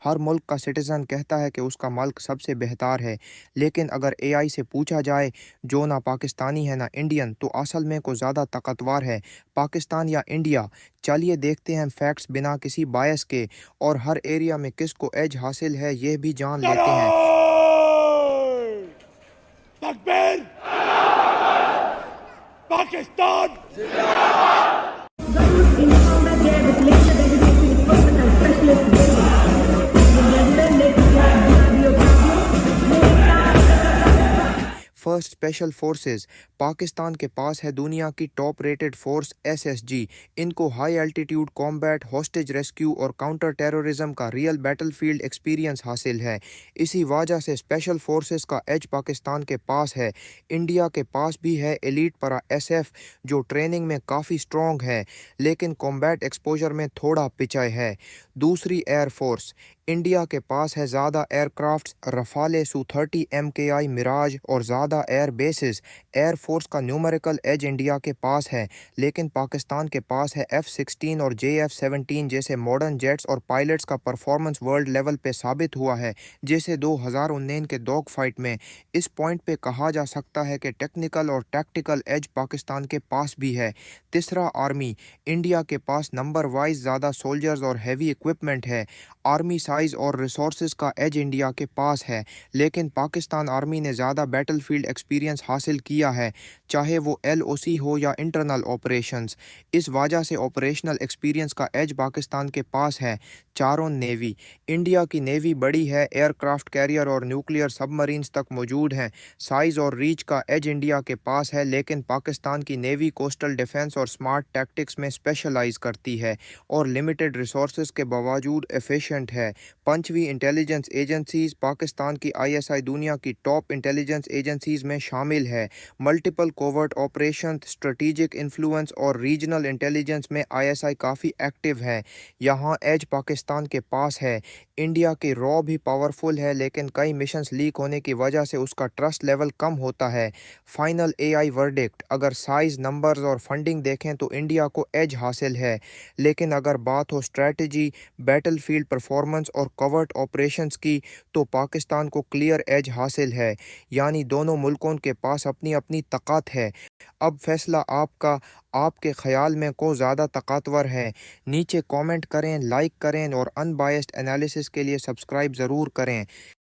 ہر ملک کا سٹیزن کہتا ہے کہ اس کا ملک سب سے بہتر ہے، لیکن اگر اے آئی سے پوچھا جائے جو نہ پاکستانی ہے نہ انڈین تو اصل میں کو زیادہ طاقتور ہے، پاکستان یا انڈیا؟ چلیے دیکھتے ہیں فیکٹس بنا کسی بائس کے، اور ہر ایریا میں کس کو ایج حاصل ہے یہ بھی جان لیتے ہیں۔ تکبیر! Pakistan! First special forces Pakistan کے پاس ہے دنیا کی top rated force S S G. ان کو high altitude combat, hostage rescue اور کاؤنٹر ٹیررزم کا ریئل بیٹل فیلڈ ایکسپیرینس حاصل ہے۔ اسی وجہ سے اسپیشل فورسز کا ایج پاکستان کے پاس ہے۔ انڈیا کے پاس بھی ہے ایلیٹ پیرا ایس ایف جو ٹریننگ میں کافی سٹرونگ ہے لیکن کامبیٹ ایکسپوجر میں تھوڑا پیچھے ہے۔ دوسری ایئر فورس انڈیا کے پاس ہے زیادہ ایئر کرافٹس، رفالے سو-30 MKI میراج اور زیادہ ایئر بیسز۔ ایئر فورس کا نیومیریکل ایج انڈیا کے پاس ہے لیکن پاکستان کے پاس ہے F-16 اور JF-17 جیسے ماڈرن جیٹس اور پائلٹس کا پرفارمنس ورلڈ لیول پہ ثابت ہوا ہے جیسے 2019 کے ڈاگ فائٹ میں۔ اس پوائنٹ پہ کہا جا سکتا ہے کہ ٹیکنیکل اور ٹیکٹیکل ایج پاکستان کے پاس بھی ہے۔ تیسرا آرمی انڈیا کے پاس نمبر وائز زیادہ سولجرز اور ہیوی ایکوپمنٹ ہے۔ آرمی سائز اور ریسورسز کا ایج انڈیا کے پاس ہے لیکن پاکستان آرمی نے زیادہ بیٹل فیلڈ ایکسپیرینس حاصل کیا ہے چاہے وہ LOC ہو یا انٹرنل آپریشنز۔ اس وجہ سے آپریشنل ایکسپیرینس کا ایج پاکستان کے پاس ہے۔ چاروں نیوی انڈیا کی نیوی بڑی ہے، ایئر کرافٹ کیریئر اور نیوکلیئر سب مرینز تک موجود ہیں۔ سائز اور ریچ کا ایج انڈیا کے پاس ہے لیکن پاکستان کی نیوی کوسٹل ڈیفنس اور سمارٹ ٹیکٹکس میں اسپیشلائز کرتی ہے اور لمیٹڈ ریسورسز کے باوجود ایفیشینٹ ہے۔ پنچویں انٹیلیجنس ایجنسیز پاکستان کی ISI دنیا کی ٹاپ انٹیلیجنس ایجنسیز میں شامل ہے۔ Multiple covert operations, strategic influence اور ریجنل انٹیلیجنس میں ISI کافی ایکٹیو ہے۔ یہاں ایج پاکستان کے پاس ہے۔ انڈیا کی رو بھی پاورفل ہے لیکن کئی مشنز لیک ہونے کی وجہ سے اس کا ٹرسٹ لیول کم ہوتا ہے۔ فائنل AI ورڈکٹ اگر سائز، نمبرز اور فنڈنگ دیکھیں تو انڈیا کو ایج حاصل ہے، لیکن اگر بات ہو اسٹریٹجی، بیٹل فیلڈ پرفارمنس اور کوورٹ آپریشنز کی تو پاکستان کو کلیئر ایج حاصل ہے۔ یعنی دونوں ملکوں کے پاس اپنی اپنی طاقت ہے۔ اب فیصلہ آپ کا، آپ کے خیال میں کو زیادہ طاقتور ہے؟ نیچے کامنٹ کریں، لائک کریں اور ان بائسڈ انالیسس کے لیے سبسکرائب ضرور کریں۔